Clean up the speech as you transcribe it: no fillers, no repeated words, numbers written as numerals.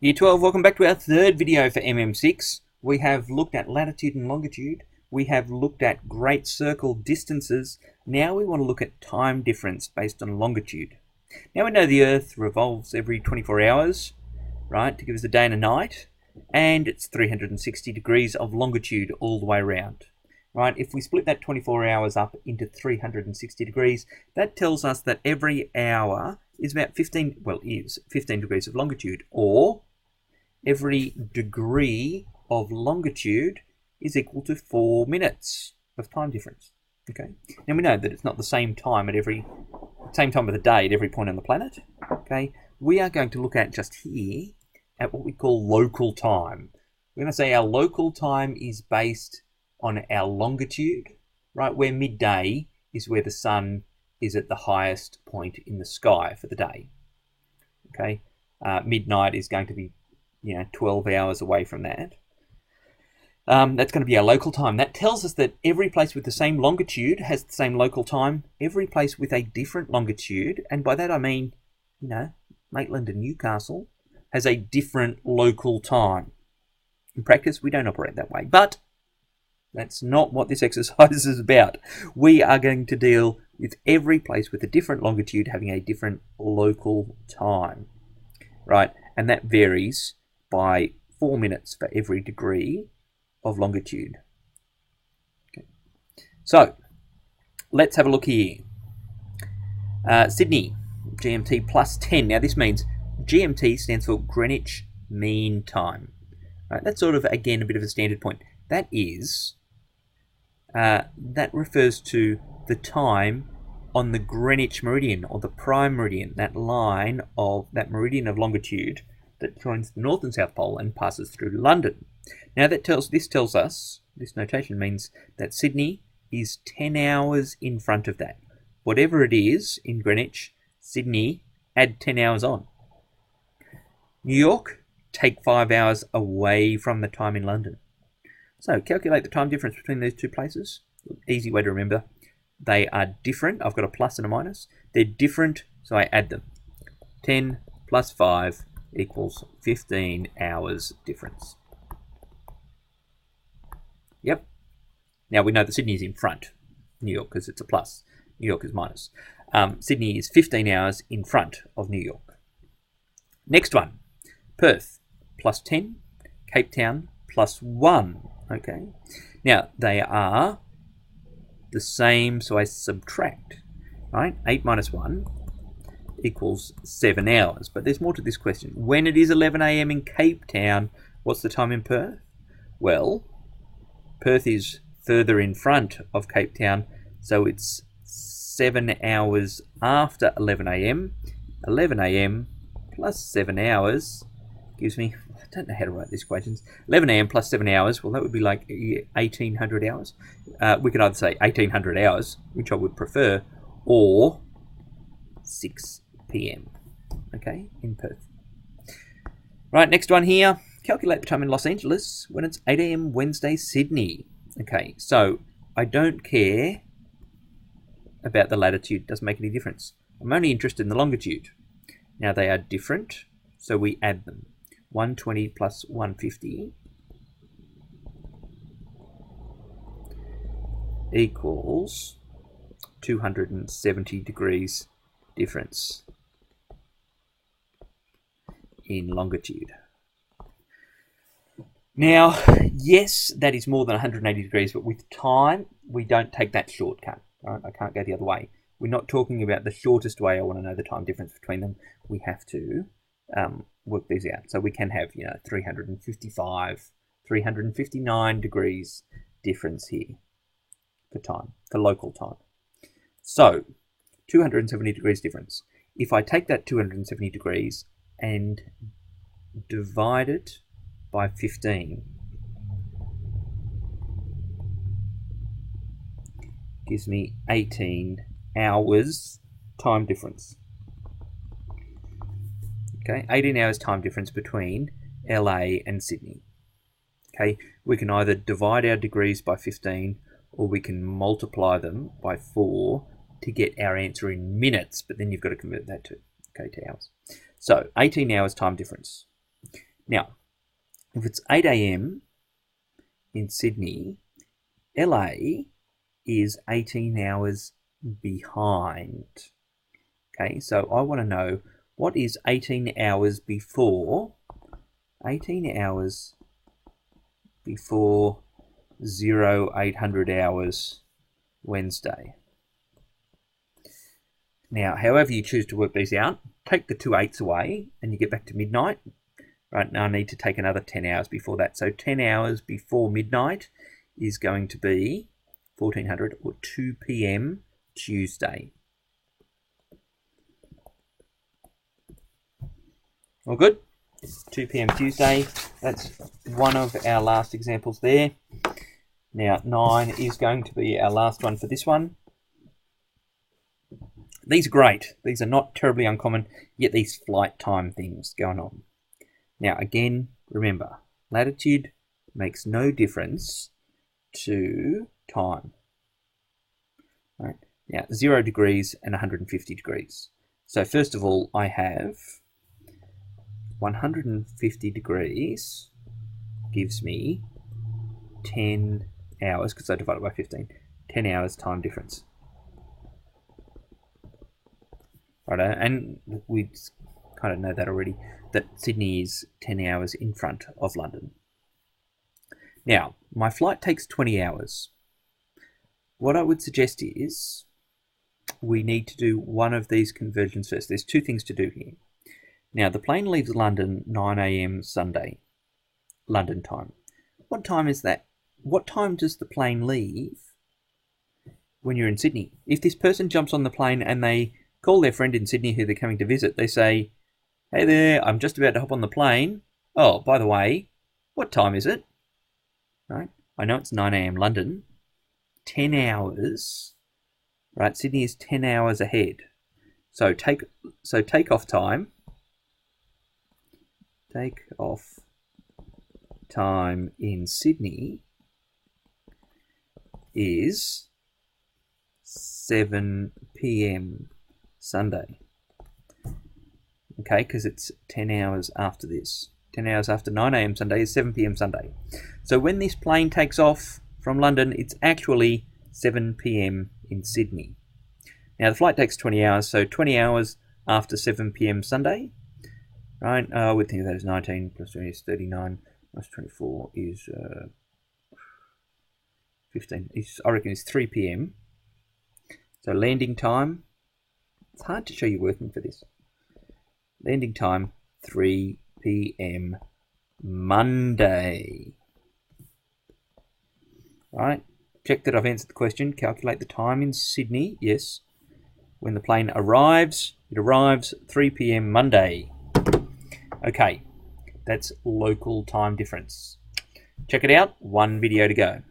Year 12, welcome back to our third video for MM6. We have looked at latitude and longitude. We have looked at great circle distances. Now we want to look at time difference based on longitude. Now we know the Earth revolves every 24 hours, right, to give us a day and a night. And it's 360 degrees of longitude all the way around. Right, if we split that 24 hours up into 360 degrees, that tells us that every hour is about 15 degrees of longitude, or every degree of longitude is equal to 4 minutes of time difference. Okay. Now we know that it's not the same time of the day at every point on the planet. Okay. We are going to look at just here at what we call local time. We're going to say our local time is based on our longitude, right? Where midday is where the sun is at the highest point in the sky for the day. Okay. Midnight is going to be 12 hours away from that. That's going to be our local time. That tells us that every place with the same longitude has the same local time. Every place with a different longitude, and by that I mean, Maitland and Newcastle, has a different local time. In practice, we don't operate that way, but that's not what this exercise is about. We are going to deal with every place with a different longitude having a different local time, right? And that varies by 4 minutes for every degree of longitude. Okay. So let's have a look here. Sydney, GMT plus 10. Now this means GMT stands for Greenwich Mean Time. Right, that's sort of, again, a bit of a standard point. That refers to the time on the Greenwich meridian, or the prime meridian, that line of that meridian of longitude that joins the North and South Pole and passes through London. Now this notation means that Sydney is 10 hours in front of that. Whatever it is in Greenwich, Sydney, add 10 hours on. New York, take 5 hours away from the time in London. So calculate the time difference between those two places. Easy way to remember. They are different. I've got a plus and a minus. They're different, so I add them. 10 plus 5 equals 15 hours difference. Yep. Now we know that Sydney is in front. New York, because it's a plus. New York is minus. Sydney is 15 hours in front of New York. Next one. Perth, plus 10. Cape Town, plus 1. Okay. Now, they are the same, so I subtract. Right? 8 minus 1 equals 7 hours. But there's more to this question. When it is 11 a.m. in Cape Town, what's the time in Perth? Well, Perth is further in front of Cape Town, so it's 7 hours after 11 a.m. 11 a.m. plus 7 hours gives me, I don't know how to write these equations, 11 a.m. plus 7 hours, well, that would be like 1,800 hours. We could either say 1,800 hours, which I would prefer, or 6 p.m., okay, in Perth. Right, next one here. Calculate the time in Los Angeles when it's 8 a.m. Wednesday, Sydney. Okay, so I don't care about the latitude. Doesn't make any difference. I'm only interested in the longitude. Now they are different, so we add them. 120 plus 150 equals 270 degrees difference in longitude. Now, yes, that is more than 180 degrees, but with time, we don't take that shortcut. Right? I can't go the other way. We're not talking about the shortest way. I want to know the time difference between them. We have to work these out. So we can have, 355, 359 degrees difference here for time, for local time. So 270 degrees difference. If I take that 270 degrees and divide it by 15, gives me 18 hours time difference. Okay, 18 hours time difference between LA and Sydney. Okay, we can either divide our degrees by 15 or we can multiply them by 4 to get our answer in minutes, but then you've got to convert that to hours. So 18 hours time difference. Now, if it's 8 a.m. in Sydney, LA is 18 hours behind. Okay, so I want to know what is 18 hours before 0800 hours Wednesday. Now, however you choose to work these out, take the 2 8s away and you get back to midnight. Right, now I need to take another 10 hours before that. So 10 hours before midnight is going to be 1400 or 2 p.m. Tuesday. All good? 2 p.m. Tuesday. That's one of our last examples there. Now 9 is going to be our last one for this one. These are great. These are not terribly uncommon, yet these flight time things going on. Now again, remember, latitude makes no difference to time. Right. Now 0 degrees and 150 degrees. So first of all, I have 150 degrees gives me 10 hours, because I divided by 15, 10 hours time difference. Right, and we kind of know that already, that Sydney is 10 hours in front of London. Now, my flight takes 20 hours. What I would suggest is we need to do one of these conversions first. There's two things to do here. Now, the plane leaves London 9 a.m. Sunday, London time. What time is that? What time does the plane leave when you're in Sydney? If this person jumps on the plane and they call their friend in Sydney who they're coming to visit, they say, "Hey there, I'm just about to hop on the plane. Oh, by the way, what time is it?" Right? I know it's 9 a.m. London. 10 hours. Right? Sydney is 10 hours ahead. So takeoff time. Takeoff time in Sydney is 7 p.m. Sunday. Okay, because it's 10 hours after this. 10 hours after 9 a.m. Sunday is 7 p.m. Sunday. So when this plane takes off from London, it's actually 7 p.m. in Sydney. Now the flight takes 20 hours, so 20 hours after 7 p.m. Sunday. Right, I would think that is 19 plus 20 is 39 plus 24 is 15. I reckon it's 3 p.m. So landing time, it's hard to show you working for this. Landing time, 3 p.m. Monday. Right, check that I've answered the question. Calculate the time in Sydney. Yes. When the plane arrives, it arrives 3 p.m. Monday. Okay, that's local time difference. Check it out. One video to go.